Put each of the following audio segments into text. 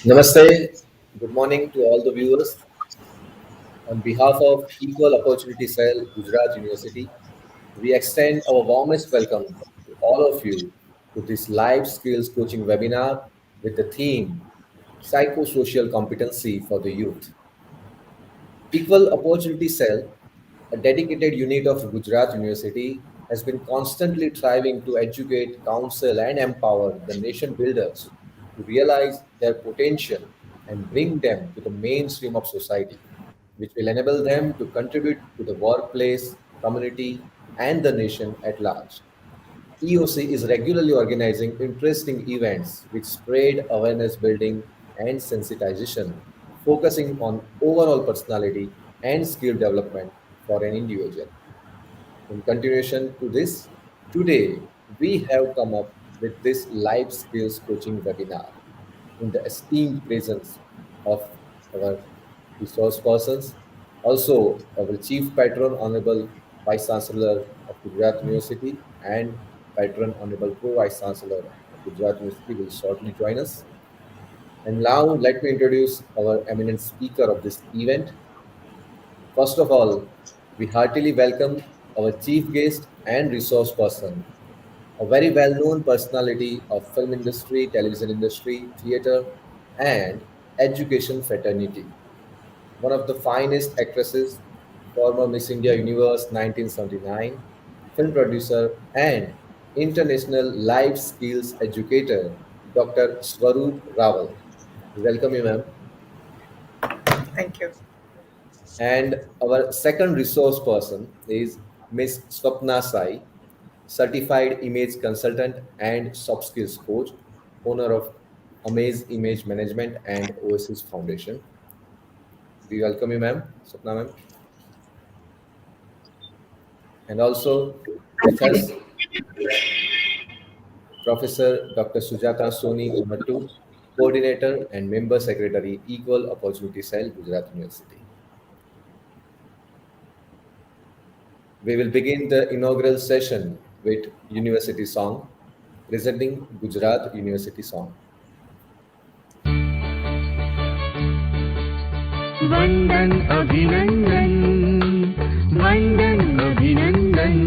Namaste. Good morning to all the viewers. On behalf of Equal Opportunity Cell, Gujarat University, we extend our warmest welcome to all of you to this live skills coaching webinar with the theme Psychosocial Competency for the Youth. Equal Opportunity Cell, a dedicated unit of Gujarat University, has been constantly striving to educate, counsel, and empower the nation builders to realize their potential and bring them to the mainstream of society, which will enable them to contribute to the workplace, community, and the nation at large. EOC is regularly organizing interesting events which spread awareness building and sensitization, focusing on overall personality and skill development for an individual. In continuation to this, today we have come up with this life skills coaching webinar in the esteemed presence of our resource persons, also our Chief Patron, Honorable Vice Chancellor of Gujarat University, and Patron, Honorable Pro Vice Chancellor of Gujarat University will shortly join us. And now let me introduce our eminent speaker of this event. First of all, we heartily welcome our chief guest and resource person, a very well-known personality of film industry, television industry, theater, and education fraternity. One of the finest actresses, former Miss India Universe 1979, film producer, and international life skills educator, Dr. Swaroop Rawal. Welcome you, ma'am. Thank you. And our second resource person is Miss Swapna Sai, certified image consultant and soft skills coach, owner of Amaze Image Management and Oasis Foundation. We welcome you, ma'am, Swapna ma'am. And also with us, Professor Dr. Sujata Soni Umattu, coordinator and member secretary, Equal Opportunity Cell, Gujarat University. We will begin the inaugural session with University Song, presenting Gujarat University Song. वंदन अभिनंदन वंदन अभिनंदन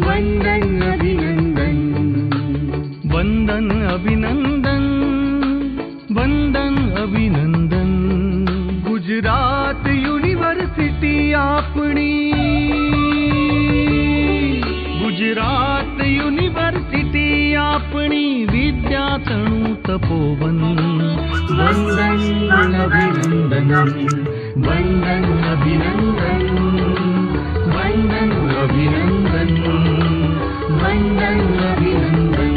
वंदन अभिनंदन वंदन अभिनंदन वंदन अभिनंदन गुजरात यूनिवर्सिटी आपणी गुजरात यूनिवर्सिटी आपणी विद्यातणु तपोवन वंदन अभिनंदन वंदन अभिनंदन वंदन अभिनंदन वंदन अभिनंदन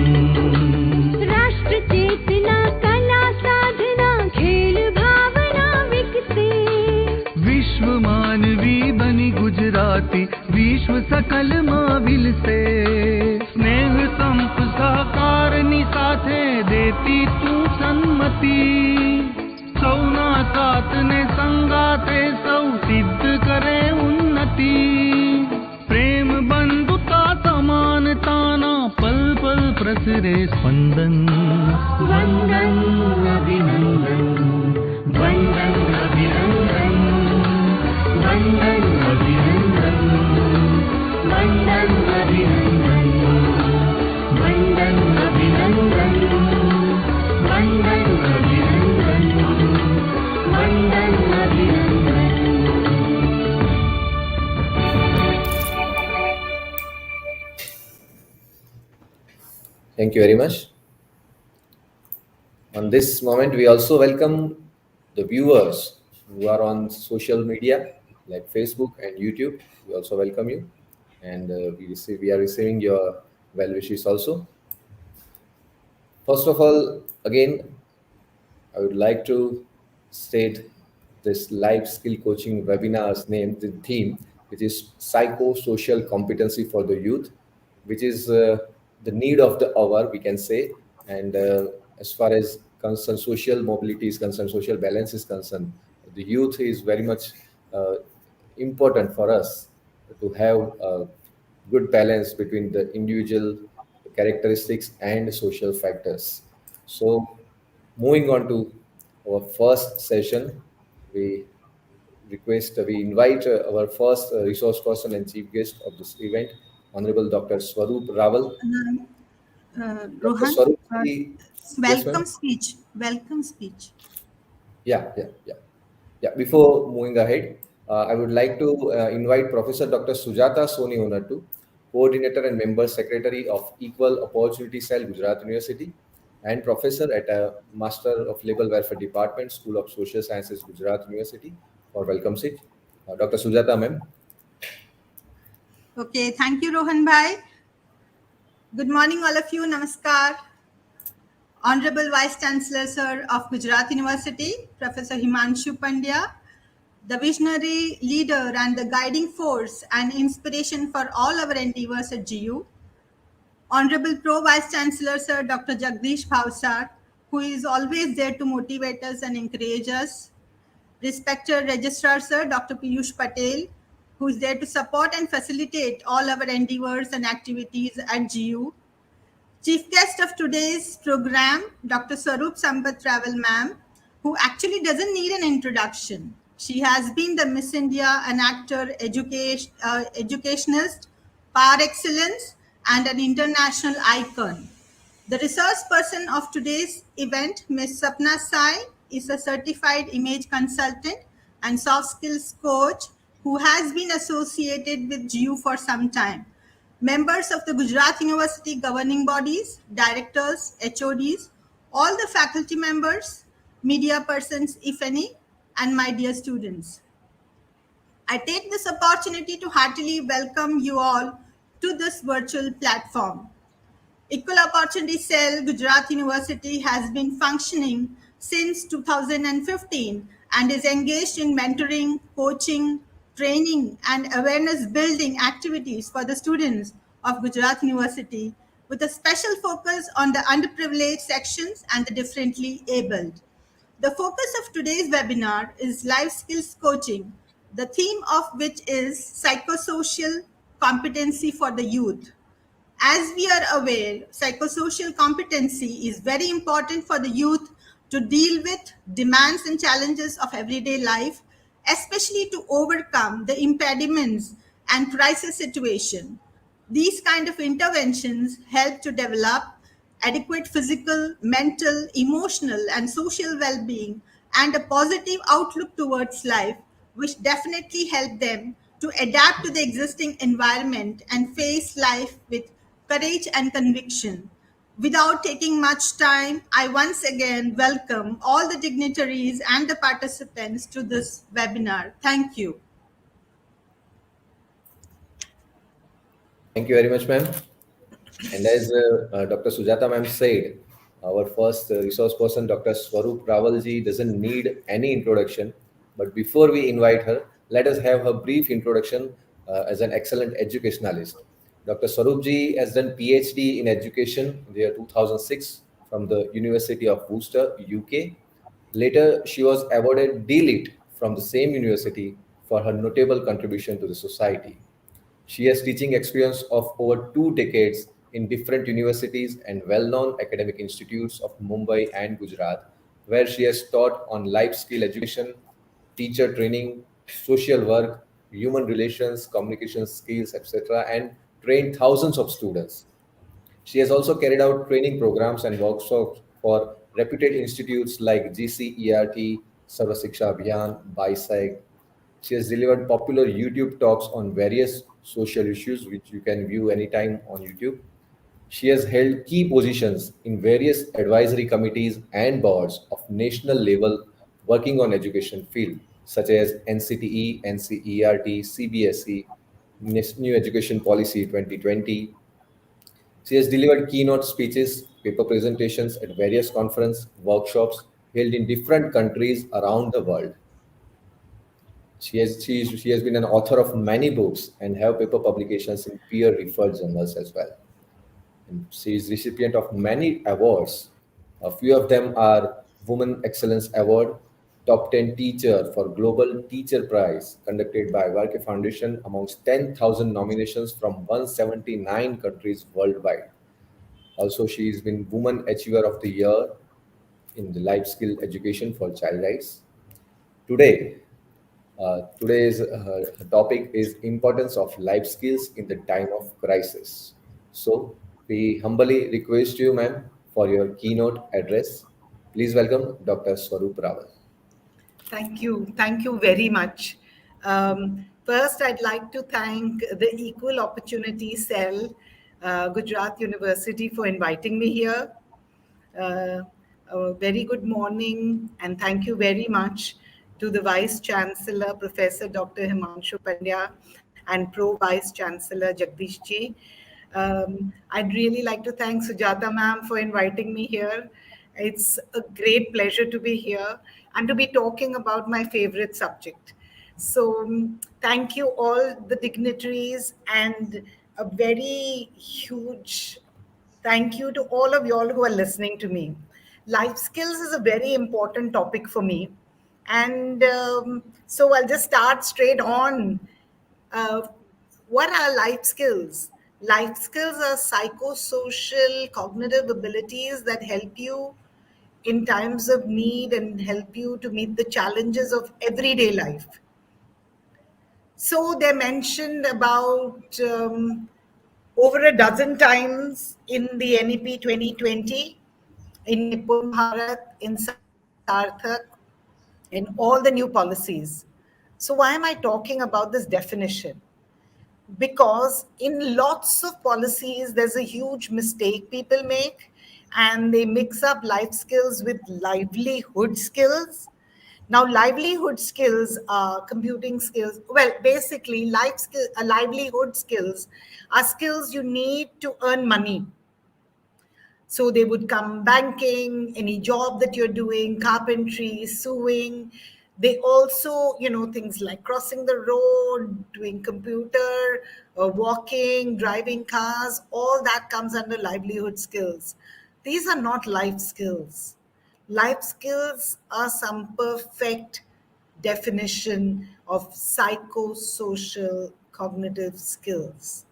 राष्ट्र चेतना कला साधना खेल भावना विकसे विश्व मानवी बनी गुजराती विश्व सकल માં વિલસે સ્નેહ સંપ સહકારની સાથે દેતી તું સન્મતિ સૌના સાથને સંગાતે સૌ સિદ્ધ કરે ઉન્નતિ પ્રેમ બંધુતા સમાનતાના પલ પલ પ્રસરે સ્પંદન વંદન અભિનંદન વંદન અભિનંદન वंदन अभिनंदन वंदन अभिनंदन वंदन अभिनंदन वंदन अभिनंदन वंदन अभिनंदन Thank you very much. On this moment, we also welcome the viewers who are on social media like Facebook and YouTube. We also welcome you, and we are receiving your well wishes also. First of all, again, I would like to state this life skill coaching webinar's name, the theme, which is psychosocial competency for the youth, which is the need of the hour, we can say. And as far as concerned, social mobility is concerned, social balance is concerned, the youth is very much important for us to have a good balance between the individual characteristics and social factors. So Moving on to our first session, we we invite our first resource person and chief guest of this event, Honorable Dr. Swaroop Rawal. Dr. Rohan, Swaroop, yes, ma'am. welcome speech. Welcome speech. Yeah. Yeah, before moving ahead, I would like to invite Professor Dr. Sujata Soni Onatu, Coordinator and Member Secretary of Equal Opportunity Cell, Gujarat University, and Professor at a Master of Labor Welfare Department, School of Social Sciences, Gujarat University, for welcome seat. Dr. Sujata, ma'am. Okay, thank you, Rohan Bhai. Good morning, all of you. Namaskar. Honorable Vice Chancellor, Sir of Gujarat University, Professor Himanshu Pandya, the visionary leader and the guiding force and inspiration for all our endeavors at GU. Honorable Pro Vice Chancellor, Sir Dr. Jagdish Bhavsar, who is always there to motivate us and encourage us. Respected Registrar Sir Dr. Piyush Patel, who is there to support and facilitate all our endeavors and activities at GU. Chief guest of today's program, Dr. Swaroop Sampat Travel Ma'am, who actually doesn't need an introduction. She has been the Miss India, an actor, educationist, par excellence, and an international icon. The resource person of today's event, Ms. Sapna Sai, is a certified image consultant and soft skills coach who has been associated with GU for some time. Members of the Gujarat University governing bodies, directors, HODs, all the faculty members, media persons, if any, and my dear students. I take this opportunity to heartily welcome you all to this virtual platform. Equal Opportunity Cell Gujarat University has been functioning since 2015 and is engaged in mentoring, coaching, training, and awareness building activities for the students of Gujarat University with a special focus on the underprivileged sections and the differently abled. The focus of today's webinar is life skills coaching, the theme of which is psychosocial competency for the youth. As we are aware, psychosocial competency is very important for the youth to deal with demands and challenges of everyday life, especially to overcome the impediments and crisis situation. These kind of interventions help to develop adequate physical, mental, emotional, and social well being, and a positive outlook towards life, which definitely help them to adapt to the existing environment and face life with courage and conviction. Without taking much time, I once again welcome all the dignitaries and the participants to this webinar. Thank you. Thank you very much, ma'am. And as Dr. Sujata ma'am said, our first resource person, Dr. Swaroop Rawalji, doesn't need any introduction. But before we invite her, let us have her brief introduction as an excellent educationalist. Dr. Swaroopji has done PhD in education in the year 2006 from the University of Worcester, UK. Later, she was awarded D.Lit from the same university for her notable contribution to the society. She has teaching experience of over 2 decades in different universities and well known academic institutes of Mumbai and Gujarat, where she has taught on life skill education, teacher training, social work, human relations, communication skills, etc., and trained thousands of students. She has also carried out training programs and workshops for reputed institutes like GCERT, Sarva Siksha Abhiyan, BISEG. She has delivered popular YouTube talks on various social issues, which you can view anytime on YouTube. She has held key positions in various advisory committees and boards of national level working on education field, such as NCTE, NCERT, CBSE, New Education Policy 2020. She has delivered keynote speeches, paper presentations at various conference workshops held in different countries around the world. She has been an author of many books and have paper publications in peer-referred journals as well. And she is recipient of many awards. A few of them are Women Excellence Award, Top 10 Teacher for Global Teacher Prize, conducted by Varke Foundation amongst 10,000 nominations from 179 countries worldwide. Also, she has been Woman Achiever of the Year, in the life skill education for child rights. Today, today's topic is importance of life skills in the time of crisis. So, we humbly request you, ma'am, for your keynote address. Please welcome Dr. Swaroop Rawal. Thank you. Thank you very much. First, I'd like to thank the Equal Opportunity Cell, Gujarat University, for inviting me here. Uh, a very good morning, and thank you very much to the Vice Chancellor, Professor Dr. Himanshu Pandya, and Pro Vice Chancellor Jagdish Ji. I'd really like to thank Sujata ma'am for inviting me here. It's a great pleasure to be here and to be talking about my favorite subject. So, thank you all the dignitaries and a very huge thank you to all of y'all who are listening to me. Life skills is a very important topic for me. And so I'll just start straight on. Uh, what are life skills? Life skills are psychosocial cognitive abilities that help you in times of need and help you to meet the challenges of everyday life. So they're mentioned about over a dozen times in the NEP 2020, in Nipun Bharat, in Sarthak, in all the new policies. So why am I talking about this definition? Because in lots of policies, there's a huge mistake people make, and they mix up life skills with livelihood skills. Now, livelihood skills are computing skills. Well, basically, livelihood skills are skills you need to earn money. So they would come banking, any job that you're doing, carpentry, sewing. They also, things like crossing the road, doing computer, walking, driving cars, all that comes under livelihood skills. These are not life skills. Life skills are some perfect definition of psychosocial cognitive skills.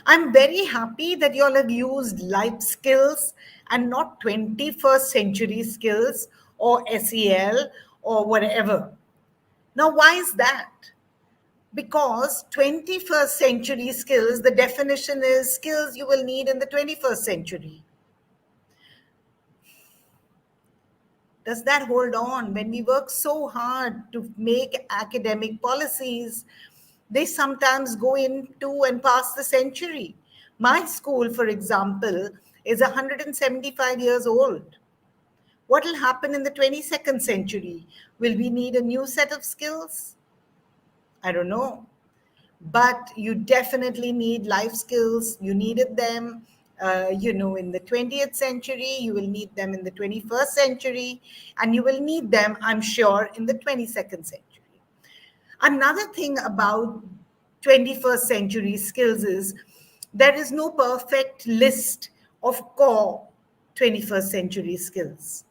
I'm very happy that you all have used life skills and not 21st century skills or SEL or whatever. Now, why is that? Because 21st century skills, the definition is skills you will need in the 21st century. Does that hold on? When we work so hard to make academic policies, they sometimes go into and past the century. My school, for example, is 175 years old. What will happen in the 22nd century? Will we need a new set of skills? I don't know. But you definitely need life skills. You needed them, in the 20th century. You will need them in the 21st century, and you will need them, I'm sure, in the 22nd century. Another thing about 21st century skills is there is no perfect list of core 21st century skills.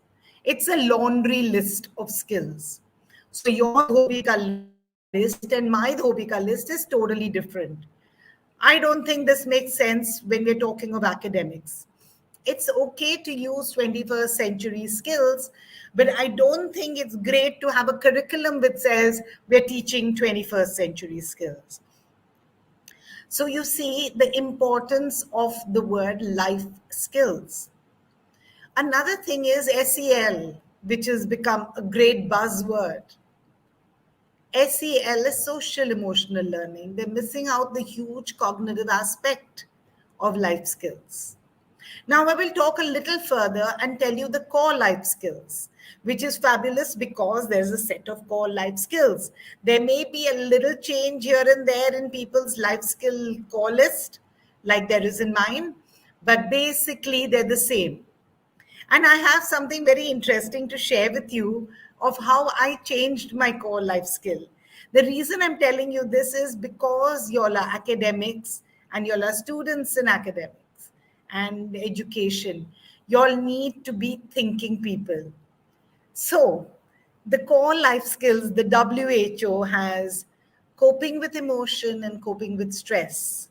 It's a laundry list of skills. So your Dhobika list and my Dhobika list is totally different. I don't think this makes sense when we're talking of academics. It's okay to use 21st century skills, but I don't think it's great to have a curriculum which says we're teaching 21st century skills. So you see the importance of the word life skills. Another thing is SEL, which has become a great buzzword. SEL is social emotional learning. They're missing out the huge cognitive aspect of life skills. Now, I will talk a little further and tell you the core life skills, which is fabulous because there's a set of core life skills. There may be a little change here and there in people's life skill core list, like there is in mine, but basically they're the same. And I have something very interesting to share with you of how I changed my core life skill. The reason I'm telling you this is because y'all are academics and y'all are students in academics and education. Y'all need to be thinking people. So, the core life skills, the WHO has coping with emotion and coping with stress,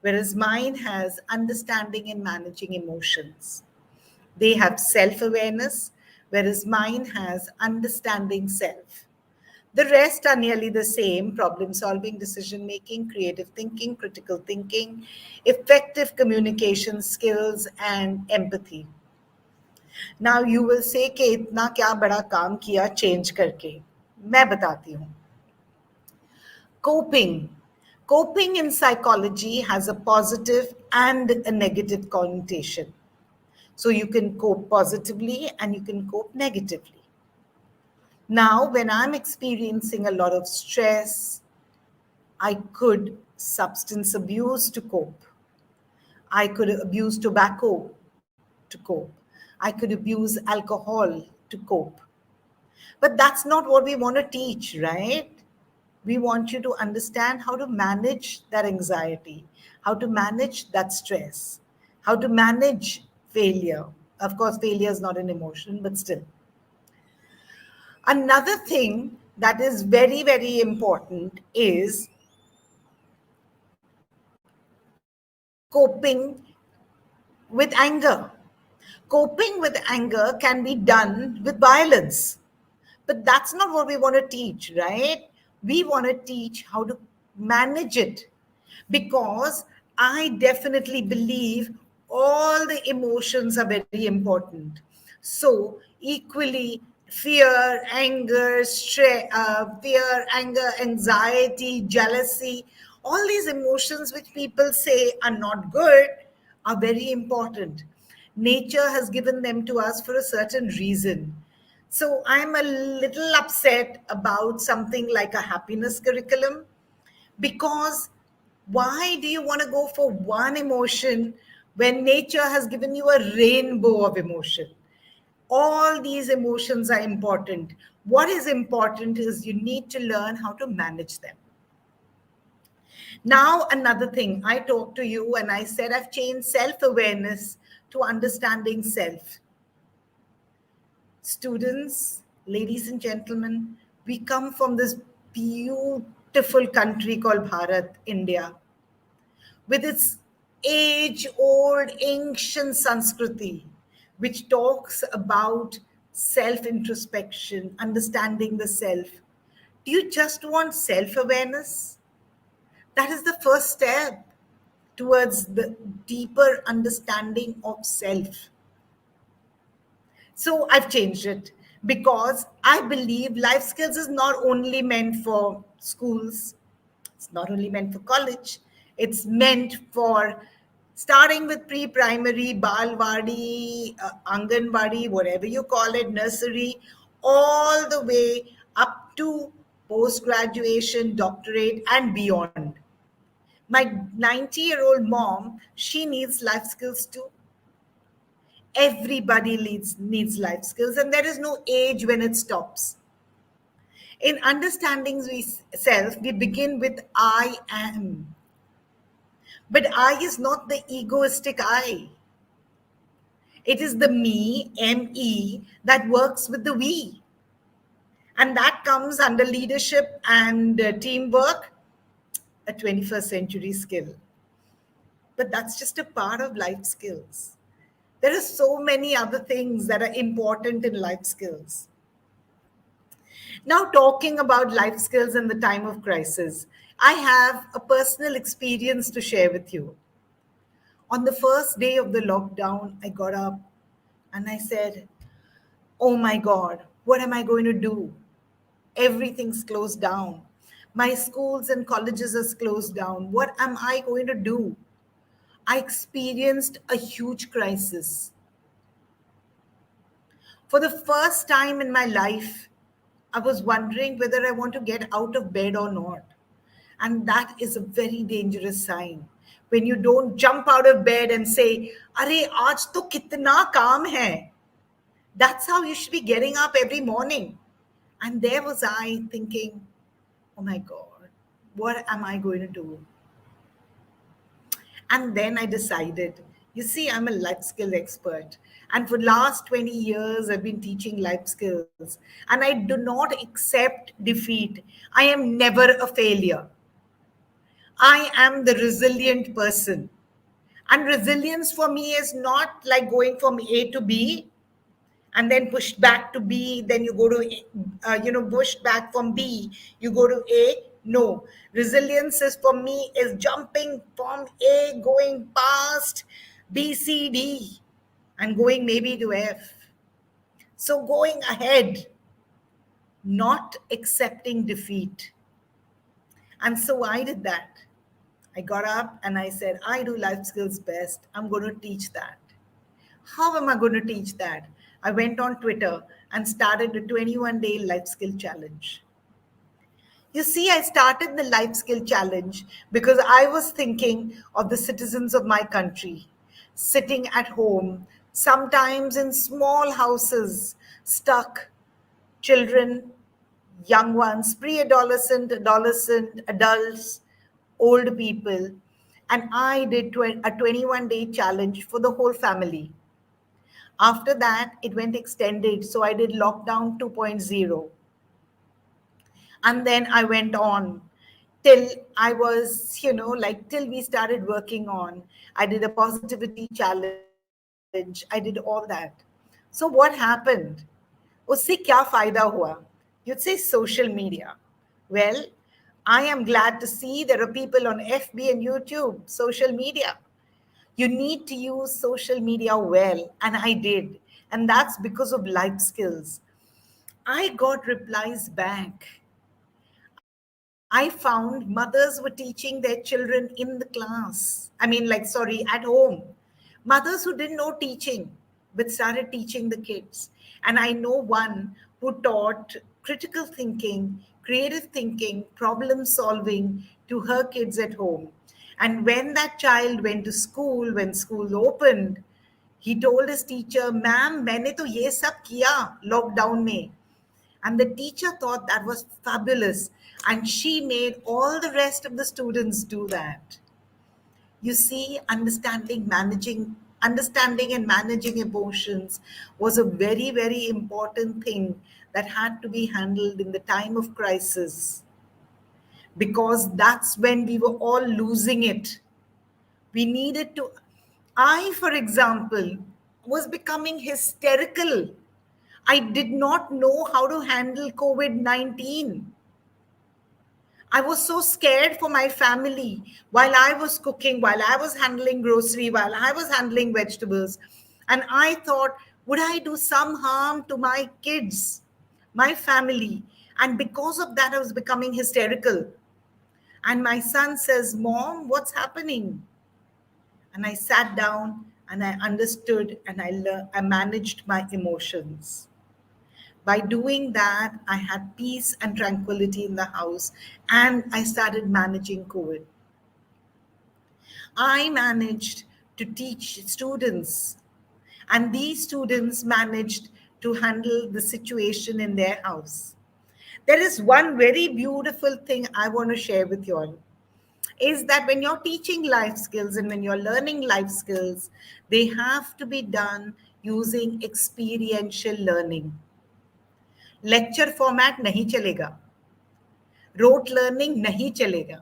whereas mine has understanding and managing emotions. They have self awareness, whereas mine has understanding self. The rest are nearly the same: problem solving, decision making, creative thinking, critical thinking, effective communication skills, and empathy. Now you will say कि इतना क्या बड़ा काम किया change करके. मैं बताती हूँ. Coping. Coping in psychology has a positive and a negative connotation. So you can cope positively and you can cope negatively. Now, when I'm experiencing a lot of stress, I could substance abuse to cope. I could abuse tobacco to cope. I could abuse alcohol to cope. But that's not what we want to teach, right? We want you to understand how to manage that anxiety, how to manage that stress, how to manage failure. Of course, failure is not an emotion, but still. Another thing that is very, very important is coping with anger. Coping with anger can be done with violence. But that's not what we want to teach, right? We want to teach how to manage it, because I definitely believe all the emotions are very important. So, equally, fear, anger, anxiety, jealousy, all these emotions which people say are not good are very important. Nature has given them to us for a certain reason. So I'm a little upset about something like a happiness curriculum, because why do you want to go for one emotion when nature has given you a rainbow of emotion? All these emotions are important. What is important is you need to learn how to manage them. Now, another thing, I talked to you and I said I've changed self awareness to understanding self. Students, ladies and gentlemen, we come from this beautiful country called Bharat, India, with its age old ancient Sanskriti, which talks about self introspection, understanding the self. Do you just want self awareness? That is the first step towards the deeper understanding of self. So I've changed it because I believe life skills is not only meant for schools, it's not only meant for college, it's meant for starting with pre primary, balwadi, anganwadi, whatever you call it, nursery, all the way up to post graduation, doctorate, and beyond. My 90-year-old mom, she needs life skills too. Everybody needs life skills, and there is no age when it stops. In understanding self, we begin with I am. But I is not the egoistic I. It is the me, ME, that works with the we. And that comes under leadership and teamwork, a 21st century skill. But that's just a part of life skills. There are so many other things that are important in life skills. Now, talking about life skills in the time of crisis, I have a personal experience to share with you. On the first day of the lockdown, I got up and I said, oh my God, what am I going to do? Everything's closed down. My schools and colleges are closed down. What am I going to do? I experienced a huge crisis. For the first time in my life, I was wondering whether I want to get out of bed or not. And that is a very dangerous sign. When you don't jump out of bed and say, Arey, aaj to kitna kaam hai. That's how you should be getting up every morning. And there was I thinking, oh my God, what am I going to do? And then I decided, you see, I'm a life skill expert. And for last 20 years, I've been teaching life skills. And I do not accept defeat. I am never a failure. I am the resilient person. And resilience for me is not like going from A to B and then pushed back to B, then you go to, pushed back from B, you go to A. No, resilience is for me is jumping from A, going past B, C, D, and going maybe to F. So going ahead, not accepting defeat. And so I did that. I got up and I said, I do life skills best. I'm going to teach that. How am I going to teach that? I went on Twitter and started a 21-day life skill challenge. You see, I started the life skill challenge because I was thinking of the citizens of my country sitting at home, sometimes in small houses, stuck, children, young ones, pre adolescent, adults, old people. And I did a 21-day challenge for the whole family. After that, it went extended. So I did lockdown 2.0. And then I went on till I was, like till we started working on. I did a positivity challenge. I did all that. So what happened? उससे क्या फायदा हुआ? You'd say social media. Well, I am glad to see there are people on FB and YouTube, social media. You need to use social media well, and I did. And that's because of life skills. I got replies back. I found mothers were teaching their children in the class. Sorry, at home. Mothers who didn't know teaching, but started teaching the kids. And I know one who taught critical thinking, creative thinking, problem solving to her kids at home. And when that child went to school, when school opened, he told his teacher, "Ma'am, मैंने तो ये सब किया lockdown में." And the teacher thought that was fabulous. And she made all the rest of the students do that. You see, understanding and managing emotions was a very, very important thing that had to be handled in the time of crisis because that's when we were all losing it. We needed to. I, for example, was becoming hysterical. I did not know how to handle COVID 19. I was so scared for my family while I was cooking, while I was handling grocery, while I was handling vegetables. And I thought, would I do some harm to my kids, my family? And because of that, I was becoming hysterical. And my son says, "Mom, what's happening?" And I sat down and I understood and I managed my emotions. By doing that, I had peace and tranquility in the house and I started managing COVID. I managed to teach students, and these students managed to handle the situation in their house. There is one very beautiful thing I want to share with you all is that when you're teaching life skills and when you're learning life skills, they have to be done using experiential learning. Lecture format नहीं चलेगा rote learning नहीं चलेगा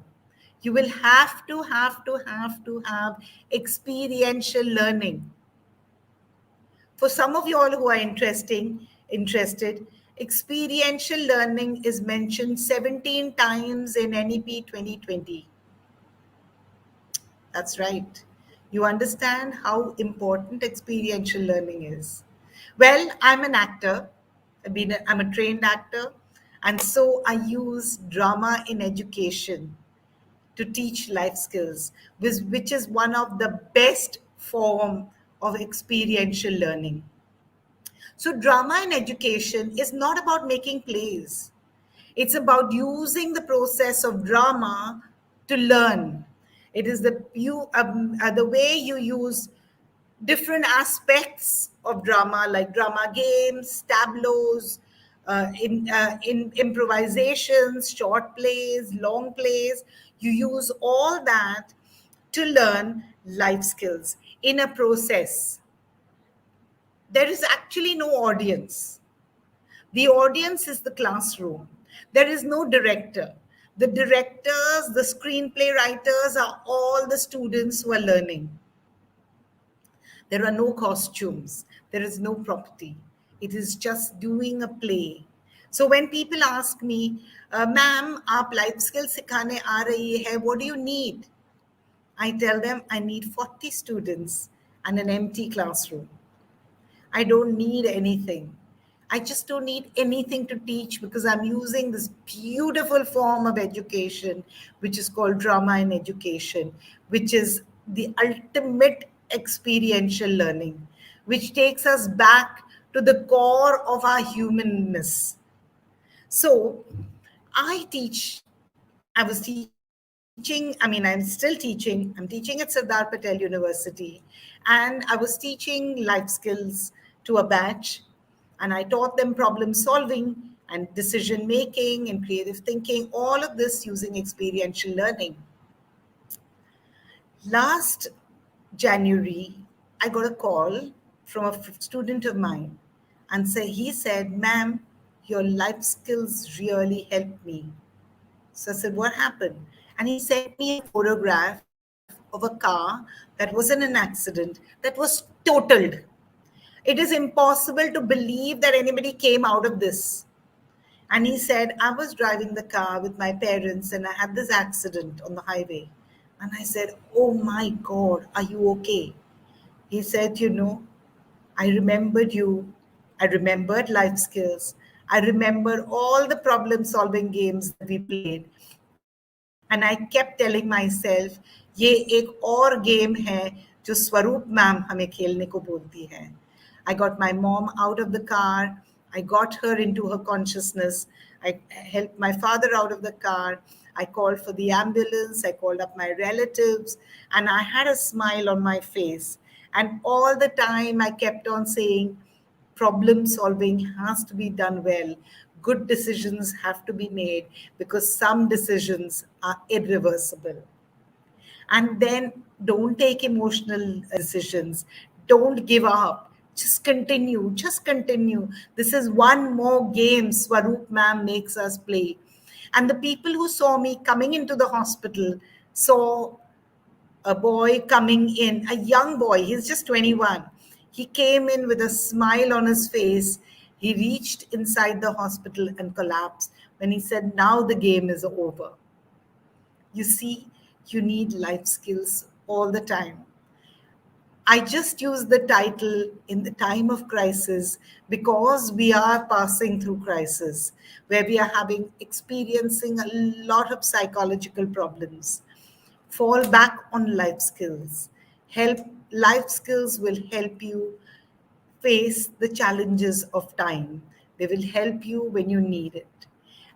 you will have to have experiential learning. For some of you all who are interested, experiential learning is mentioned 17 times in NEP 2020. That's right. You understand how important experiential learning is. Well, I'm an actor. I'm a trained actor. And so I use drama in education to teach life skills, which is one of the best form of experiential learning. So drama in education is not about making plays. It's about using the process of drama to learn. It is the way you use different aspects of drama, like drama games, tableaus, in improvisations, short plays, long plays. You use all that to learn life skills in a process. There is actually no audience. The audience is the classroom. There is no director. The screenplay writers are all the students who are learning. There are no costumes. There is no property. It is just doing a play. So when people ask me, ma'am, आप life skills सिखाने आ रही है, what do you need? I tell them I need 40 students and an empty classroom. I don't need anything. I just don't need anything to teach because I'm using this beautiful form of education, which is called drama in education, which is the ultimate experiential learning, which takes us back to the core of our humanness. So I teach, I was teaching, I mean, I'm still teaching. I'm teaching at Sardar Patel University. And I was teaching life skills to a batch. And I taught them problem solving and decision making and creative thinking, all of this using experiential learning. Last January, I got a call from a student of mine and he said, ma'am, your life skills really helped me. So I said, what happened? And he sent me a photograph of a car that was in an accident that was totaled. It is impossible to believe that anybody came out of this. And he said, I was driving the car with my parents and I had this accident on the highway. And I said, oh my God, are you okay? He said, I remembered you. I remembered life skills. I remember all the problem solving games that we played. And I kept telling myself, ये एक और game है जो स्वरूप ma'am हमें खेलने को बोलती है. I got my mom out of the car. I got her into her consciousness. I helped my father out of the car. I called for the ambulance. I called up my relatives. And I had a smile on my face. And all the time I kept on saying, problem solving has to be done well. Good decisions have to be made because some decisions are irreversible. And then don't take emotional decisions. Don't give up. Just continue. Just continue. This is one more game Swaroop ma'am makes us play. And the people who saw me coming into the hospital saw a boy coming in, a young boy, he's just 21. He came in with a smile on his face. He reached inside the hospital and collapsed when he said, now the game is over. You see, you need life skills all the time. I just use the title in the time of crisis because we are passing through crisis, where we are experiencing a lot of psychological problems. Fall back on life skills. Help Life skills will help you face the challenges of time. They will help you when you need it.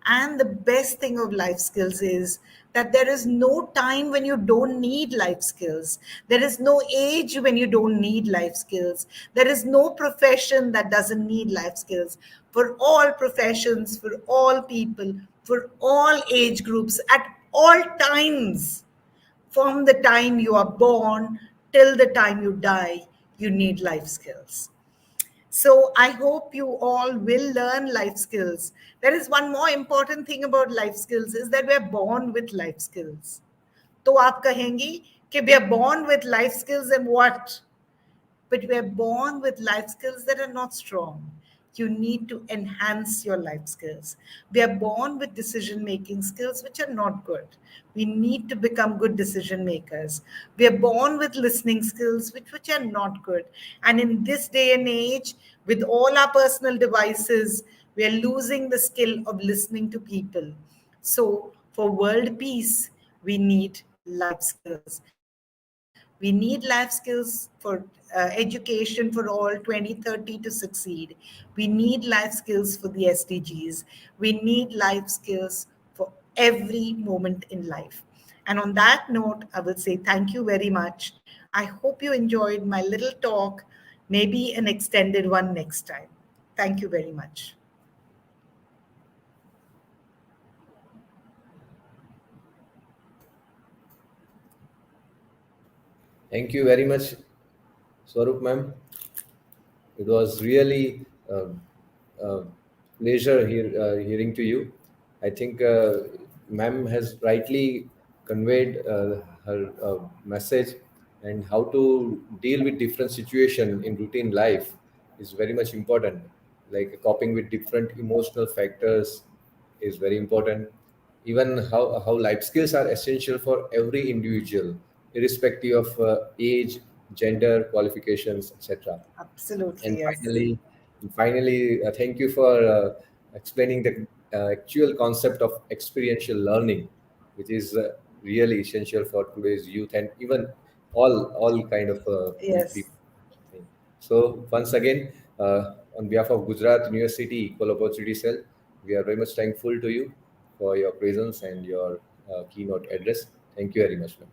And the best thing of life skills is that there is no time when you don't need life skills. There is no age when you don't need life skills. There is no profession that doesn't need life skills. For all professions, for all people, for all age groups, at all times, from the time you are born till the time you die, you need life skills. So I hope you all will learn life skills. There is one more important thing about life skills is that we are born with life skills. तो आप कहेंगी कि we are born with life skills and what? But we are born with life skills that are not strong. You need to enhance your life skills. We are born with decision making skills which are not good. We need to become good decision makers. We are born with listening skills which are not good. And in this day and age, with all our personal devices, we are losing the skill of listening to people. So, for world peace, we need life skills. We need life skills for education for all 2030 to succeed. We need life skills for the SDGs. We need life skills for every moment in life. And on that note, I will say thank you very much. I hope you enjoyed my little talk, maybe an extended one next time. Thank you very much. Thank you very much, Swarup ma'am. It was really a pleasure hearing to you. I think ma'am has rightly conveyed her message and how to deal with different situation in routine life is very much important. Like coping with different emotional factors is very important. Even how life skills are essential for every individual, irrespective of age, gender, qualifications, etc. Absolutely, And yes. thank you for explaining the actual concept of experiential learning, which is really essential for today's youth and even all kind of Yes. people. So once again, on behalf of Gujarat University Equal Opportunity Cell, we are very much thankful to you for your presence and your keynote address. Thank you very much, ma'am.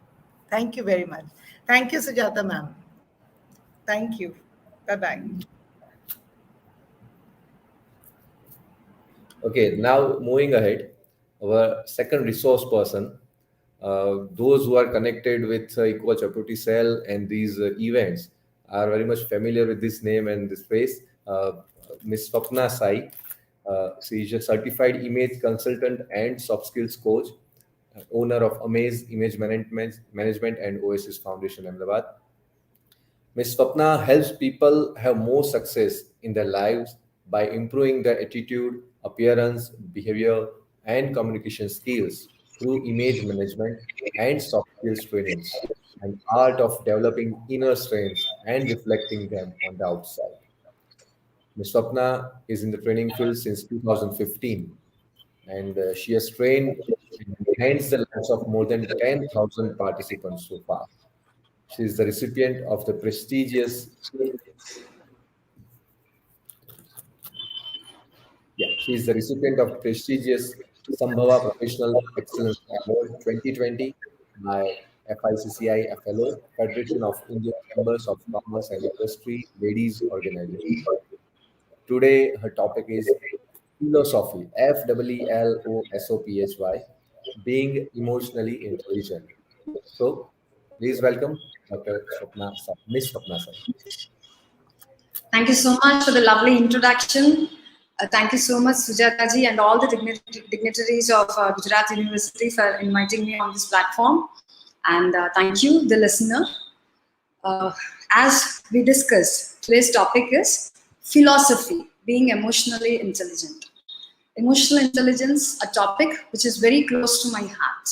Thank you very much. Thank you, Sujata ma'am. Thank you. Bye bye. Okay, now moving ahead, our second resource person, those who are connected with Equal Opportunity Cell and these events are very much familiar with this name and this face. Ms. Swapna Sai, she is a certified image consultant and soft skills coach, owner of Amaze Image Management and Oasis Foundation, Ahmedabad. Ms. Swapna helps people have more success in their lives by improving their attitude, appearance, behavior, and communication skills through image management and soft skills trainings, and art of developing inner strengths and reflecting them on the outside. Ms. Swapna is in the training field since 2015, and she has trained and enhanced the lives of more than 10,000 participants so far. She is the recipient of the prestigious Yeah, she is the recipient of prestigious Sambhava Professional Excellence Award 2020 by FICCI FLO, Federation of Indian Chambers of Commerce and Industry Ladies Organization. Today, her topic is philosophy, FEELOSOPHY, being emotionally intelligent. So, please welcome Dr. Miss Swapna Sai. Thank you so much for the lovely introduction. Thank you so much, Sujata ji, and all the dignitaries of Gujarat University for inviting me on this platform. And thank you, the listener. As we discussed, today's topic is philosophy, being emotionally intelligent. Emotional intelligence, a topic which is very close to my heart.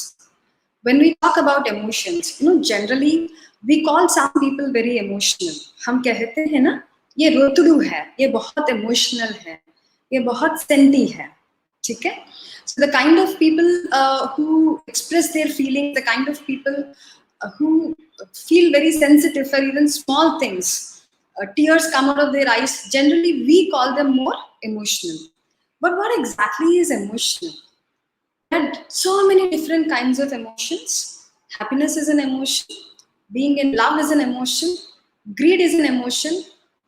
When we talk about emotions, generally we call some people very emotional. हम कहते हैं ना, ये रोतड़ू है, ये बहुत emotional है, ये बहुत senti है, ठीक है? So the kind of people who express their feelings, the kind of people who feel very sensitive for even small things, tears come out of their eyes. Generally, we call them more emotional. But what exactly is emotional? There are so many different kinds of emotions. Happiness is an emotion. Being in love is an emotion. Greed is an emotion.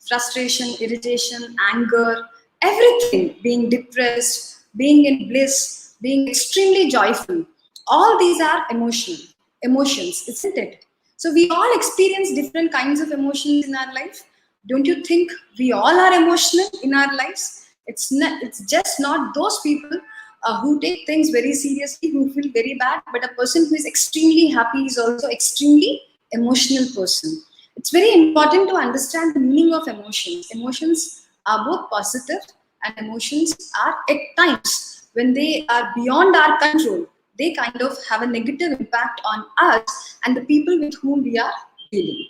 Frustration, irritation, anger, everything. Being depressed, being in bliss, being extremely joyful. All these are emotions, isn't it? So we all experience different kinds of emotions in our life. Don't you think we all are emotional in our lives? It's just not those people who take things very seriously, who feel very bad, but a person who is extremely happy is also extremely emotional person. It's very important to understand the meaning of emotions. Emotions are both positive and emotions are at times when they are beyond our control, they kind of have a negative impact on us and the people with whom we are dealing.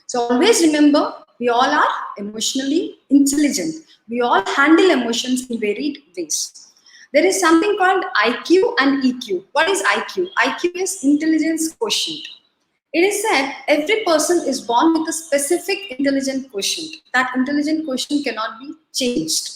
So always remember, we all are emotionally intelligent. We all handle emotions in varied ways. There is something called IQ and EQ. What is IQ? IQ is intelligence quotient. It is said every person is born with a specific intelligent quotient. That intelligent quotient cannot be changed.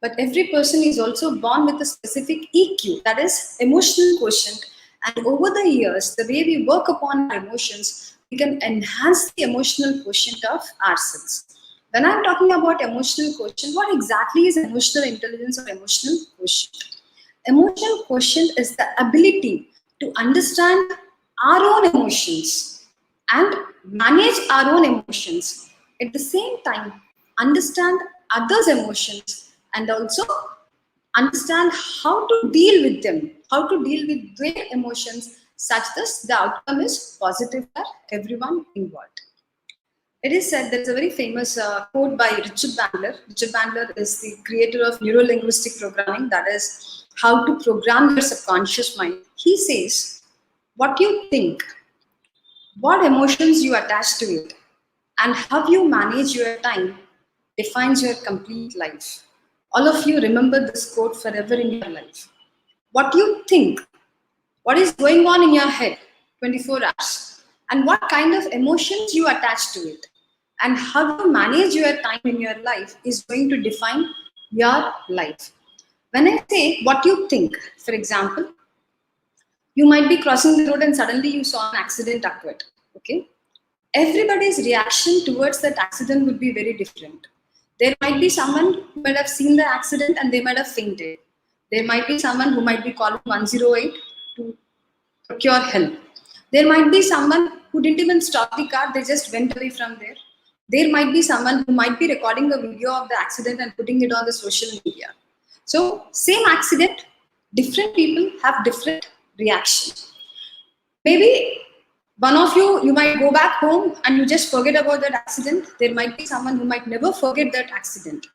But every person is also born with a specific EQ, that is emotional quotient. And over the years, the way we work upon our emotions, we can enhance the emotional quotient of ourselves. When I'm talking about emotional quotient, what exactly is emotional intelligence or emotional quotient? Emotional quotient is the ability to understand our own emotions and manage our own emotions. At the same time, understand others' emotions and also understand how to deal with them, how to deal with their emotions, such that the outcome is positive for everyone involved. It is said, there's a very famous quote by Richard Bandler. Richard Bandler is the creator of neuro-linguistic programming, that is, how to program your subconscious mind. He says, what you think, what emotions you attach to it, and how you manage your time defines your complete life. All of you remember this quote forever in your life. What you think, what is going on in your head 24 hours, and what kind of emotions you attach to it, and how you manage your time in your life is going to define your life. When I say what you think, for example, you might be crossing the road and suddenly you saw an accident occurred. Okay, everybody's reaction towards that accident would be very different. There might be someone who might have seen the accident and they might have fainted. There might be someone who might be calling 108 to procure help. There might be someone who didn't even stop the car, they just went away from there. There might be someone who might be recording a video of the accident and putting it on the social media. So, same accident, different people have different reaction. Maybe one of you might go back home and you just forget about that accident. There might be someone who might never forget that accident.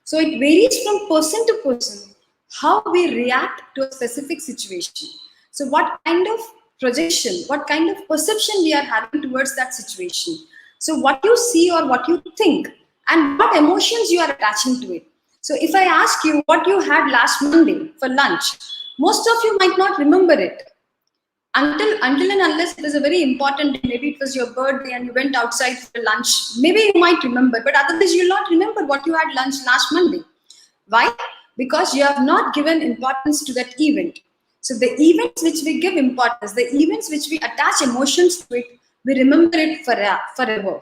So it varies from person to person how we react to a specific situation. So what kind of projection, what kind of perception we are having towards that situation. So what you see or what you think and what emotions you are attaching to it. So if I ask you what you had last Monday for lunch, most of you might not remember it. Until and unless it was a very important day, maybe it was your birthday and you went outside for lunch, maybe you might remember, but otherwise you'll not remember what you had lunch last Monday. Why? Because you have not given importance to that event. So the events which we give importance, the events which we attach emotions to it, we remember it forever.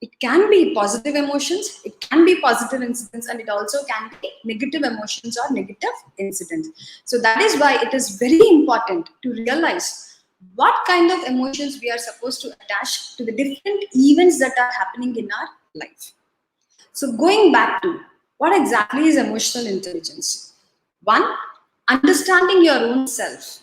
It can be positive emotions, it can be positive incidents, and it also can be negative emotions or negative incidents. So that is why it is very important to realize what kind of emotions we are supposed to attach to the different events that are happening in our life. So going back to what exactly is emotional intelligence? One, understanding your own self.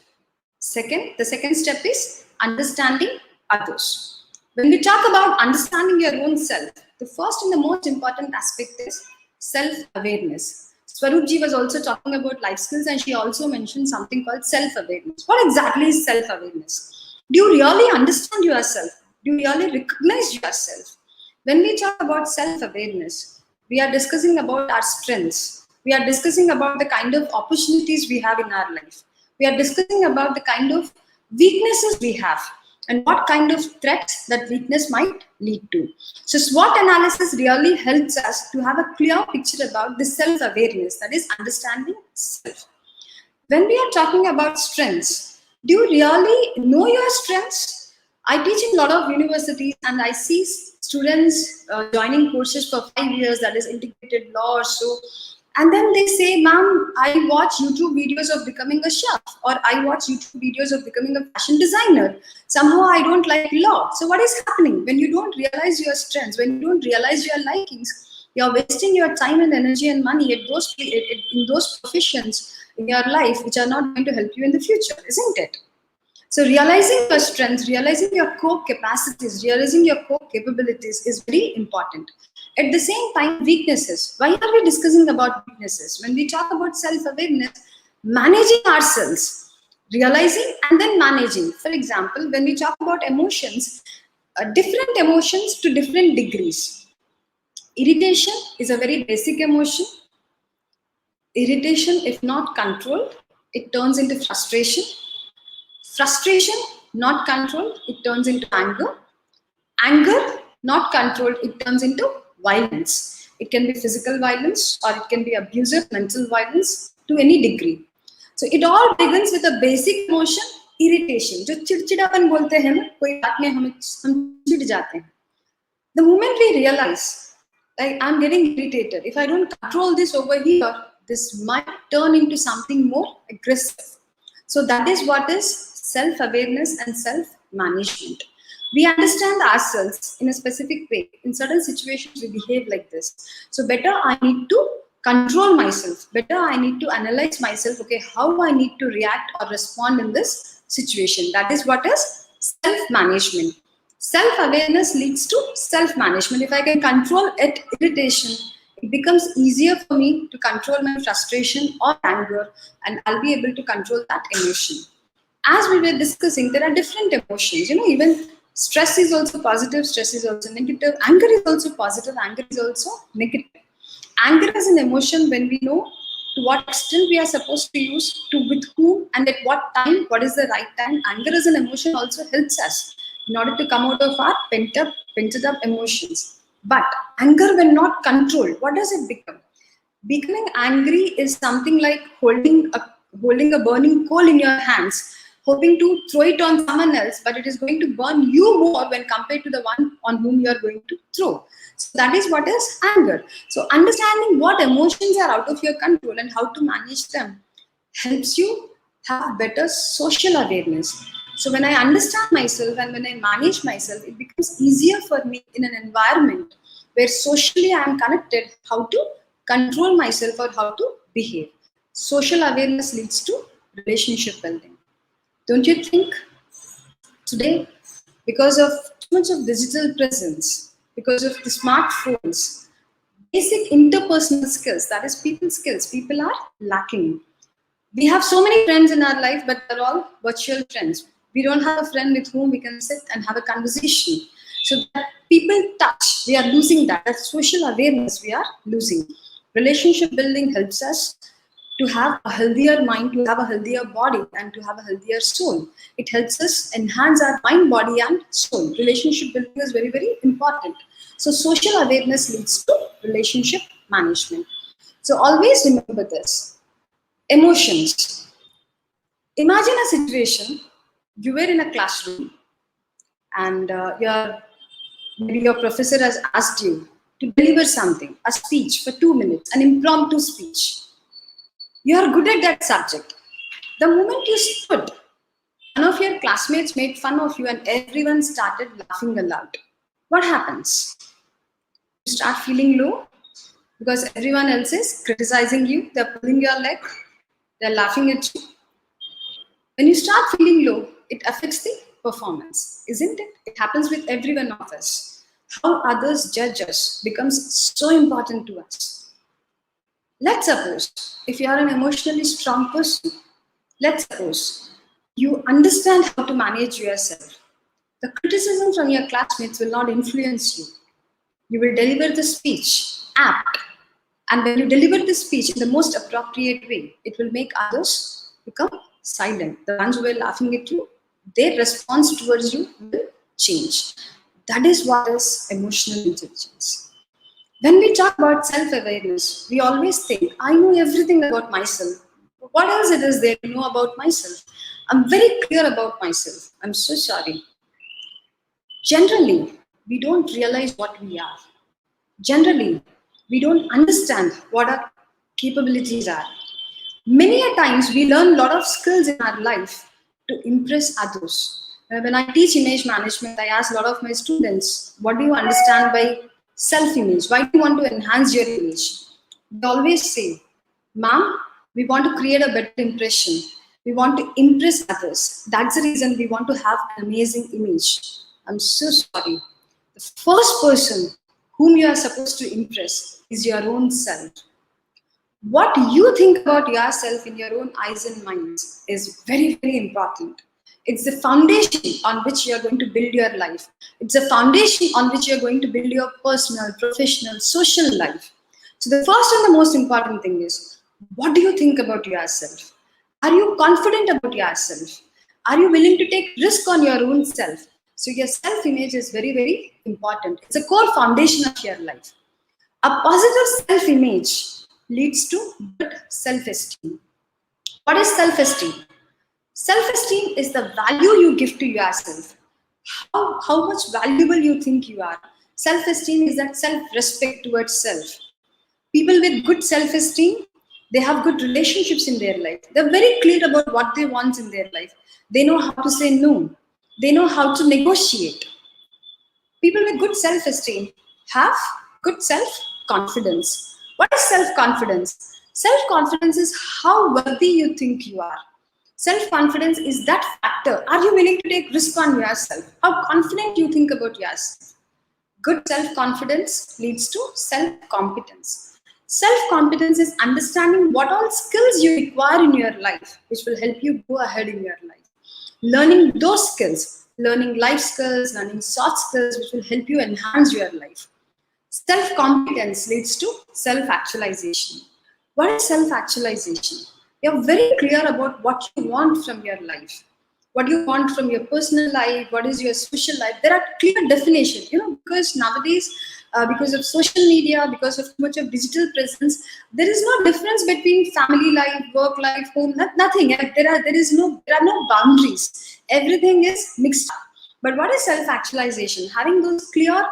Second, the second step is understanding others. When we talk about understanding your own self, the first and the most important aspect is self-awareness. Swarupji was also talking about life skills and she also mentioned something called self-awareness. What exactly is self-awareness? Do you really understand yourself? Do you really recognize yourself? When we talk about self-awareness, we are discussing about our strengths. We are discussing about the kind of opportunities we have in our life. We are discussing about the kind of weaknesses we have and what kind of threats that weakness might lead to. So SWOT analysis really helps us to have a clear picture about the self-awareness, that is understanding self. When we are talking about strengths, do you really know your strengths? I teach in a lot of universities and I see students joining courses for 5 years, that is integrated law or so. And then they say, ma'am, I watch YouTube videos of becoming a chef, or I watch YouTube videos of becoming a fashion designer. Somehow I don't like law. So what is happening? When you don't realize your strengths, when you don't realize your likings, you're wasting your time and energy and money at in those professions in your life which are not going to help you in the future, isn't it? So realizing your strengths, realizing your core capacities, realizing your core capabilities is very important. At the same time, weaknesses. Why are we discussing about weaknesses? When we talk about self-awareness, managing ourselves, realizing and then managing. For example, when we talk about emotions, different emotions to different degrees. Irritation is a very basic emotion. Irritation, if not controlled, it turns into frustration. Frustration, not controlled, it turns into anger. Anger, not controlled, it turns into violence. It can be physical violence or it can be abusive mental violence to any degree. So it all begins with a basic emotion, irritation. जो चिड़चिड़ापन बोलते हैं ना, कोई बात में हम चिढ़ जाते हैं. The moment we realize, like I'm getting irritated, if I don't control this over here, this might turn into something more aggressive. So that is what is self-awareness and self-management. We understand ourselves in a specific way. In certain situations, we behave like this. So better I need to control myself. Better, I need to analyze myself. Okay, how I need to react or respond in this situation. That is what is self-management. Self-awareness leads to self-management. If I can control it, irritation, it becomes easier for me to control my frustration or anger, and I'll be able to control that emotion. As we were discussing, there are different emotions. Even stress is also positive, stress is also negative, anger is also positive, anger is also negative. Anger is an emotion when we know to what extent we are supposed to use, to with whom, and at what time, what is the right time. Anger as an emotion also helps us in order to come out of our pent up emotions. But anger, when not controlled, what does it become? Becoming angry is something like holding a burning coal in your hands, hoping to throw it on someone else, but it is going to burn you more when compared to the one on whom you are going to throw. So that is what is anger. So understanding what emotions are out of your control and how to manage them helps you have better social awareness. So when I understand myself and when I manage myself, it becomes easier for me in an environment where socially I am connected, how to control myself or how to behave. Social awareness leads to relationship building. Don't you think? Today, because of too much of digital presence, because of the smartphones, basic interpersonal skills, that is people skills, people are lacking. We have so many friends in our life, but they're all virtual friends. We don't have a friend with whom we can sit and have a conversation. So that people touch, we are losing that. That social awareness we are losing. Relationship building helps us to have a healthier mind, to have a healthier body, and to have a healthier soul. It helps us enhance our mind, body, and soul. Relationship building is very, very important. So social awareness leads to relationship management. So always remember this. Emotions. Imagine a situation, you were in a classroom and maybe your professor has asked you to deliver something, a speech for 2 minutes, an impromptu speech. You are good at that subject. The moment you stood, one of your classmates made fun of you and everyone started laughing aloud. What happens? You start feeling low because everyone else is criticizing you, they're pulling your leg, they're laughing at you. When you start feeling low, it affects the performance, isn't it? It happens with every one of us. How others judge us becomes so important to us. Let's suppose if you are an emotionally strong person, let's suppose you understand how to manage yourself. The criticism from your classmates will not influence you. You will deliver the speech apt. And when you deliver the speech in the most appropriate way, it will make others become silent. The ones who were laughing at you, their response towards you will change. That is what is emotional intelligence. When we talk about self-awareness, we always think, I know everything about myself. What else it is there to know about myself? I'm very clear about myself. I'm so sorry. Generally, we don't realize what we are. Generally, we don't understand what our capabilities are. Many a times we learn a lot of skills in our life to impress others. When I teach image management, I ask a lot of my students, what do you understand by self-image? Why do you want to enhance your image? They always say, ma'am, we want to create a better impression. We want to impress others. That's the reason we want to have an amazing image. I'm so sorry. The first person whom you are supposed to impress is your own self. What you think about yourself in your own eyes and minds is very, very important. It's the foundation on which you're going to build your life. It's a foundation on which you're going to build your personal, professional, social life. So the first and the most important thing is, what do you think about yourself? Are you confident about yourself? Are you willing to take risk on your own self? So your self-image is very, very important. It's a core foundation of your life. A positive self-image leads to good self-esteem. What is self-esteem? Self-esteem is the value you give to yourself. How much valuable you think you are. Self-esteem is that self-respect towards self. People with good self-esteem, they have good relationships in their life. They're very clear about what they want in their life. They know how to say no. They know how to negotiate. People with good self-esteem have good self-confidence. What is self-confidence? Self-confidence is how worthy you think you are. Self-confidence is that factor. Are you willing to take risk on yourself? How confident you think about yourself? Good self-confidence leads to self-competence. Self-competence is understanding what all skills you require in your life, which will help you go ahead in your life. Learning those skills, learning life skills, learning soft skills, which will help you enhance your life. Self-competence leads to self-actualization. What is self-actualization? You're very clear about what you want from your life, what you want from your personal life, what is your social life. There are clear definitions, because nowadays, because of social media, because of too much of digital presence, there is no difference between family life, work life, home, nothing. There are no boundaries. Everything is mixed up. But what is self-actualization? Having those clear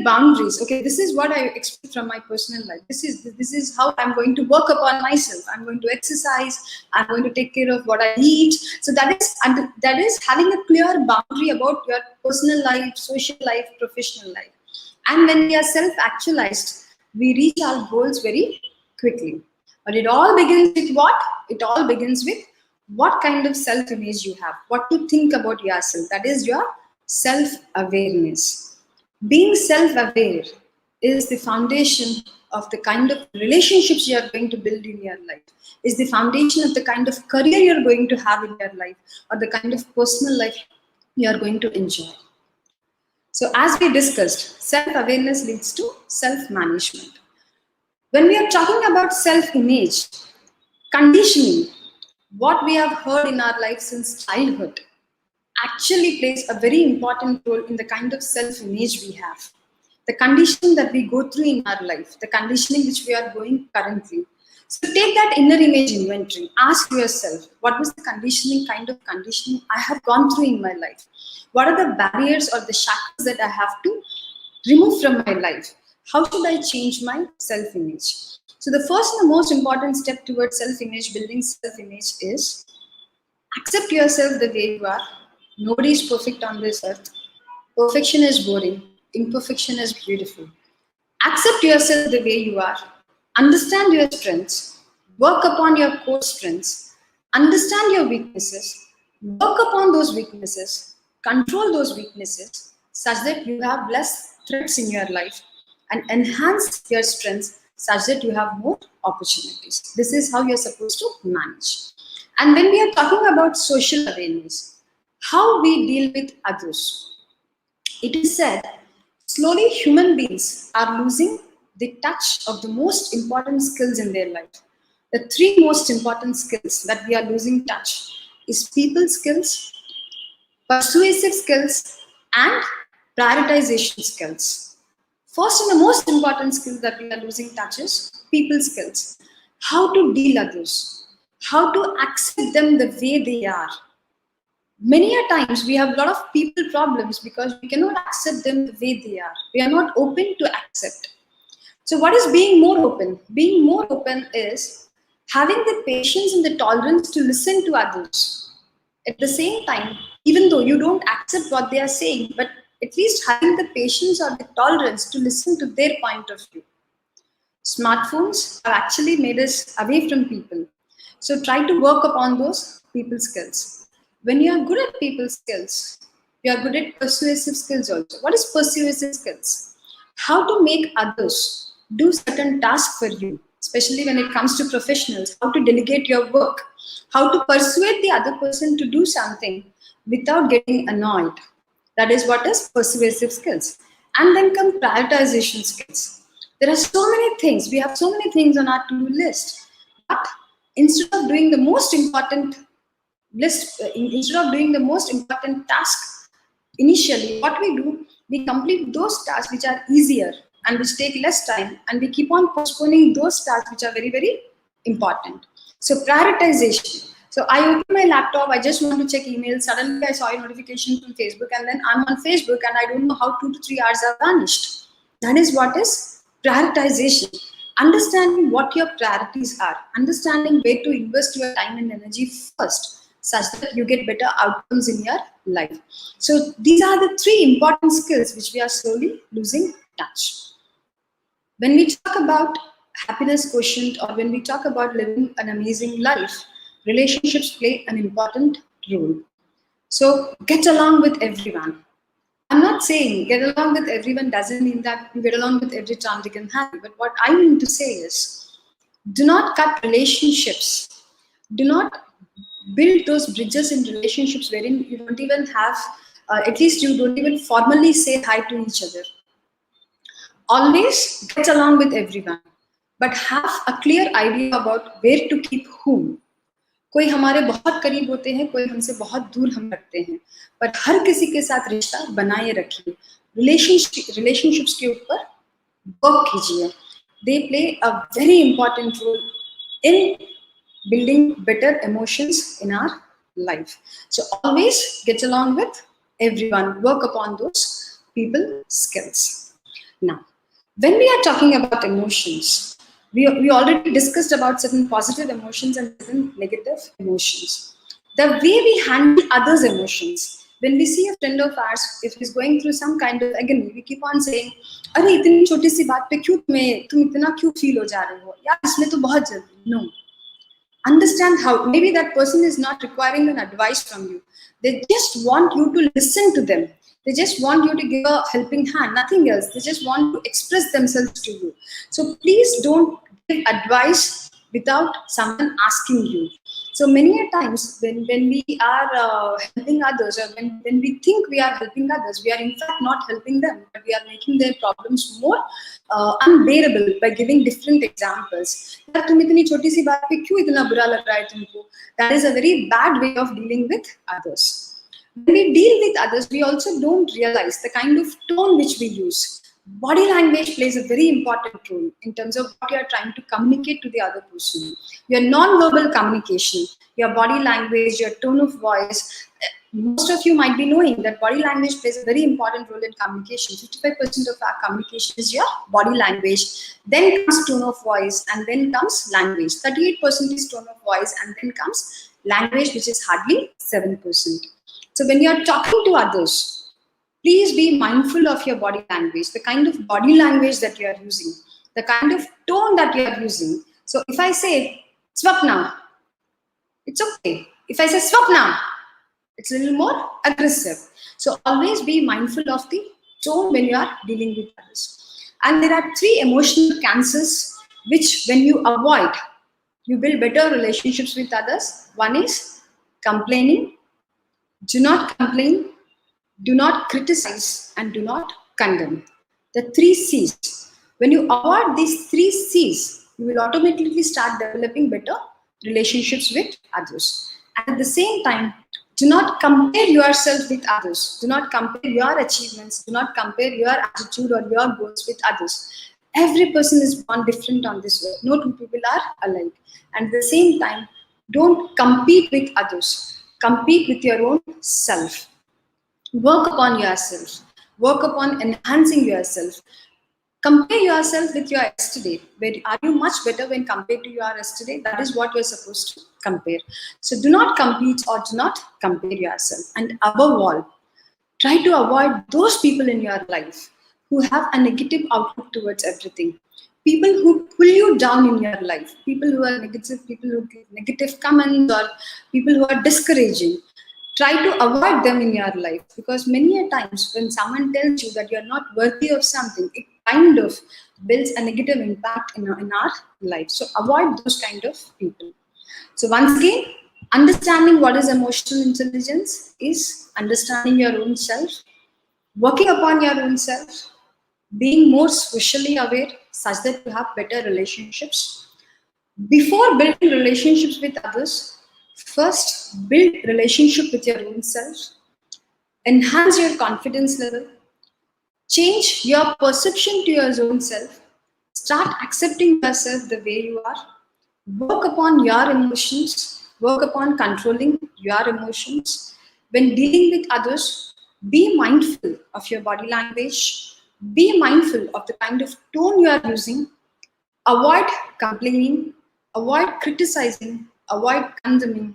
boundaries. Okay, this is what I expect from my personal life. This is how I'm going to work upon myself. I'm going to exercise. I'm going to take care of what I eat. So that is having a clear boundary about your personal life, social life, professional life. And when we are self-actualized, we reach our goals very quickly. But it all begins with what? It all begins with what kind of self-image you have, what you think about yourself. That is your self-awareness. Being self-aware is the foundation of the kind of relationships you are going to build in your life, is the foundation of the kind of career you're going to have in your life, or the kind of personal life you are going to enjoy. So as we discussed, self-awareness leads to self-management. When we are talking about self-image, conditioning, what we have heard in our life since childhood, actually plays a very important role in the kind of self-image we have. The conditioning that we go through in our life, the conditioning which we are going currently. So take that inner image inventory. Ask yourself, what was the kind of conditioning I have gone through in my life? What are the barriers or the shackles that I have to remove from my life? How should I change my self-image? So the first and the most important step towards self-image, building self-image, is accept yourself the way you are. Nobody is perfect on this earth. Perfection is boring. Imperfection is beautiful. Accept yourself the way you are. Understand your strengths. Work upon your core strengths. Understand your weaknesses. Work upon those weaknesses. Control those weaknesses such that you have less threats in your life, and enhance your strengths such that you have more opportunities. This is how you're supposed to manage. And when we are talking about social awareness, how we deal with others, it is said slowly human beings are losing the touch of the most important skills in their life. The three most important skills that we are losing touch is people skills, persuasive skills, and prioritization skills. First and the most important skill that we are losing touch is people skills. How to deal others, how to accept them the way they are. Many a times we have a lot of people problems because we cannot accept them the way they are. We are not open to accept. So what is being more open? Being more open is having the patience and the tolerance to listen to others. At the same time, even though you don't accept what they are saying, but at least having the patience or the tolerance to listen to their point of view. Smartphones have actually made us away from people. So try to work upon those people skills. When you are good at people skills, you are good at persuasive skills also. What is persuasive skills? How to make others do certain tasks for you, especially when it comes to professionals, how to delegate your work, how to persuade the other person to do something without getting annoyed. That is what is persuasive skills. And then come prioritization skills. There are so many things. We have so many things on our to-do list. But instead of doing the most important instead of doing the most important task initially, what we do, we complete those tasks which are easier and which take less time, and we keep on postponing those tasks which are very, very important. So prioritization. So I open my laptop, I just want to check emails. Suddenly I saw a notification from Facebook, and then I'm on Facebook and I don't know how 2 to 3 hours have vanished. That is what is prioritization. Understanding what your priorities are, understanding where to invest your time and energy first, such that you get better outcomes in your life. So these are the three important skills which we are slowly losing touch. When we talk about happiness quotient, or when we talk about living an amazing life, relationships play an important role. So get along with everyone. I'm not saying get along with everyone doesn't mean that you get along with every Tom, Dick, and Harry. But what I mean to say is do not cut relationships. Do not build those bridges in relationships wherein you don't even have, at least you don't even formally say hi to each other. Always get along with everyone, but have a clear idea about where to keep whom. कोई हमारे बहुत करीब होते हैं, कोई हमसे बहुत दूर हम रखते हैं, पर हर किसी के साथ रिश्ता बनाए रखिए. रिलेशनशिप्स के ऊपर वर्क कीजिए. They play a very important role in building better emotions in our life. So always get along with everyone. Work upon those people skills. Now, when we are talking about emotions, we already discussed about certain positive emotions and certain negative emotions. The way we handle others' emotions, when we see a friend of ours, if he's going through some kind of agony, we keep on saying, "अरे इतनी छोटी सी बात पे क्यों तुम इतना क्यों feel हो जा रहे हो? यार इसमें तो बहुत जल्दी." No, understand how maybe that person is not requiring an advice from you. They just want you to listen to them. They just want you to give a helping hand, nothing else. They just want to express themselves to you. So please don't give advice without someone asking you. So many a times when we are helping others, or when we think we are helping others, we are in fact not helping them, but we are making their problems more unbearable by giving different examples. यार तुम इतनी छोटी सी बात पे क्यों इतना बुरा लग रहा है तुमको? That is a very bad way of dealing with others. When we deal with others, we also don't realize the kind of tone which we use. Body language plays a very important role in terms of what you are trying to communicate to the other person. Your non-verbal communication, your body language, your tone of voice. Most of you might be knowing that body language plays a very important role in communication. 55% of our communication is your body language. Then comes tone of voice, and then comes language. 38% is tone of voice, and then comes language, which is hardly 7%. So when you are talking to others, please be mindful of your body language, the kind of body language that you are using, the kind of tone that you are using. So if I say Swapna, it's okay. If I say Swapna, it's a little more aggressive. So always be mindful of the tone when you are dealing with others. And there are 3 emotional cancers which when you avoid, you build better relationships with others. One is complaining. Do not complain, do not criticize, and do not condemn. The 3 C's. When you avoid these 3 C's, you will automatically start developing better relationships with others. And at the same time, do not compare yourself with others. Do not compare your achievements. Do not compare your attitude or your goals with others. Every person is born different on this world. No two people are alike. And at the same time, don't compete with others. Compete with your own self. Work upon yourself. Work upon enhancing yourself. Compare yourself with your yesterday. Are you much better when compared to your yesterday? That is what you're supposed to compare. So do not compete or do not compare yourself. And above all, try to avoid those people in your life who have a negative outlook towards everything. People who pull you down in your life, people who are negative, people who give negative comments, or people who are discouraging. Try to avoid them in your life, because many a times when someone tells you that you're not worthy of something, it kind of builds a negative impact in our life. So avoid those kind of people. So once again, understanding what is emotional intelligence is understanding your own self, working upon your own self, being more socially aware such that you have better relationships. Before building relationships with others, first build relationship with your own self, enhance your confidence level, change your perception to your own self, start accepting yourself the way you are, work upon your emotions, work upon controlling your emotions. When dealing with others, be mindful of your body language, be mindful of the kind of tone you are using, avoid complaining, avoid criticizing, avoid condemning.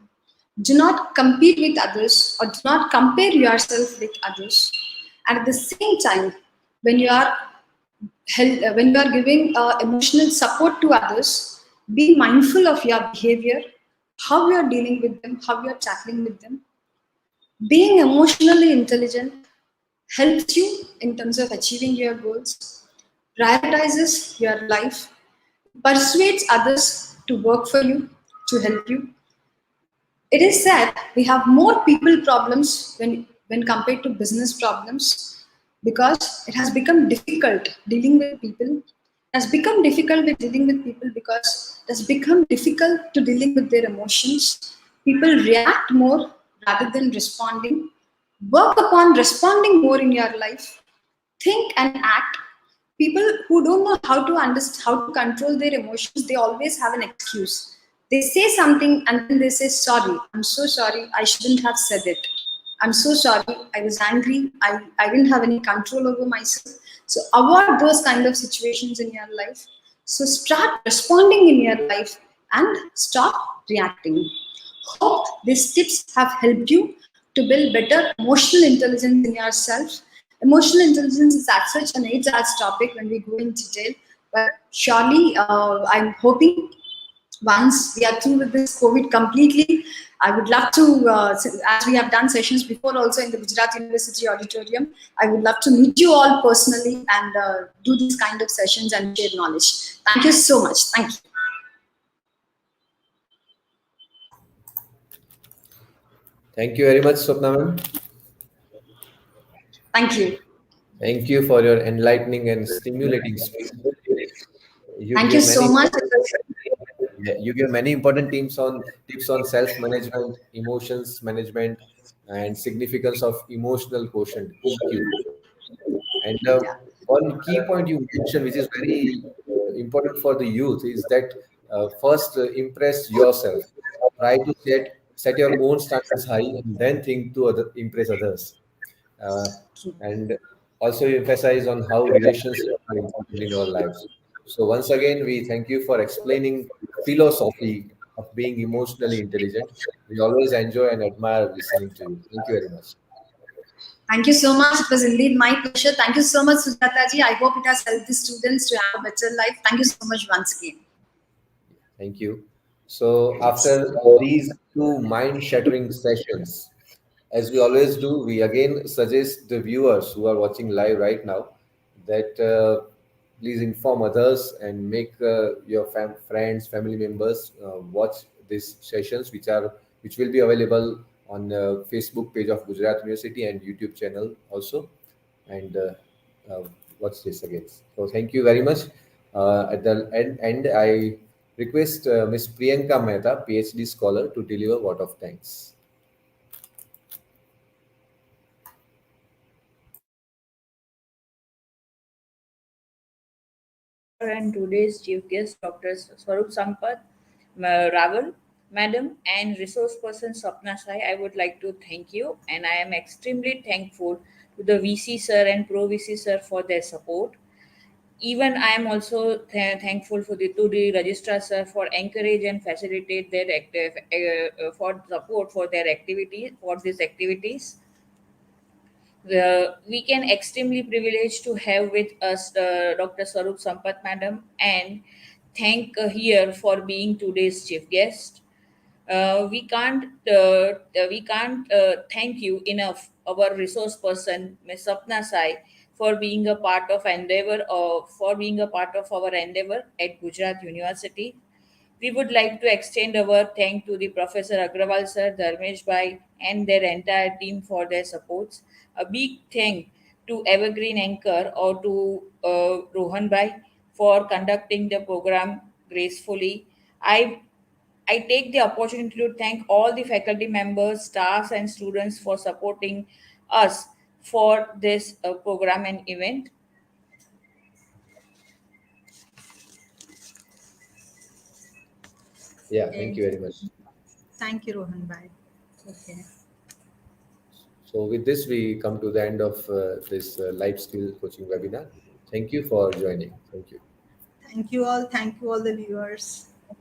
Do not compete with others or do not compare yourself with others. And at the same time, when you are when you are giving emotional support to others, be mindful of your behavior, how you are dealing with them, how you are tackling with them. Being emotionally intelligent helps you in terms of achieving your goals, prioritizes your life, persuades others to work for you, to help you. It is said we have more people problems when compared to business problems because it has become difficult dealing with people. It has become difficult with dealing with people because it has become difficult to dealing with their emotions. People react more rather than responding. Work upon responding more in your life. Think and act. People who don't know how to understand, how to control their emotions, they always have an excuse. They say something and then they say, sorry, I'm so sorry, I shouldn't have said it. I'm so sorry, I was angry, I didn't have any control over myself. So avoid those kind of situations in your life. So start responding in your life and stop reacting. Hope these tips have helped you to build better emotional intelligence in yourself. Emotional intelligence is as such an age-large topic when we go in detail, but surely I'm hoping once we are through with this COVID completely, I would love to, as we have done sessions before also in the Gujarat University auditorium, I would love to meet you all personally and do these kind of sessions and share knowledge. Thank you so much. Thank you. Thank you very much, Swapna ma'am. Thank you. Thank you for your enlightening and stimulating speech. You Thank you give so many much. Yeah, you give many important tips on self-management, emotions management, and significance of emotional quotient (EQ). And Yeah. one key point you mentioned, which is very important for the youth, is that first impress yourself. Try to set your own standards high, and then think to impress others. Uh, and also emphasize on how relationships are important in our lives. So once again, we thank you for explaining philosophy of being emotionally intelligent. We always enjoy and admire listening to you. Thank you very much. Thank you so much. It was indeed my pleasure. Thank you so much, Sujata ji. I hope it has helped the students to have a better life. Thank you so much once again. Thank you. So after these two mind-shattering sessions, as we always do, we again suggest the viewers who are watching live right now that please inform others and make your friends, family members watch these sessions, which will be available on Facebook page of Gujarat University and YouTube channel also. And what's this again? So thank you very much. At the end, I request Ms. Priyanka Mehta, PhD scholar, to deliver word of thanks. And today's chief guest, Dr. Swarup Sampath, Raval, Madam, and resource person Sapna Sai. I would like to thank you, and I am extremely thankful to the VC sir and Pro VC sir for their support. Even I am also thankful to the registrar sir for encourage and facilitate their active for support for their activities for these activities. We can extremely privileged to have with us Dr. Swarup Sampath Madam and thank here for being today's chief guest. We can't thank you enough, our resource person, Ms. Sapna Sai, for being a part of our endeavor at Gujarat University. We would like to extend our thank to the Professor Agrawal sir, Dharmesh Bhai, and their entire team for their supports. A big thank to Evergreen Anchor or to Rohan Bhai for conducting the program gracefully. I I take the opportunity to thank all the faculty members, staffs, and students for supporting us for this program and event. Yeah, thank Okay. you very much. Thank you, Rohan Bhai. Okay. So with this, we come to the end of this life skill coaching webinar. Thank you for joining. Thank you. Thank you all. Thank you all the viewers.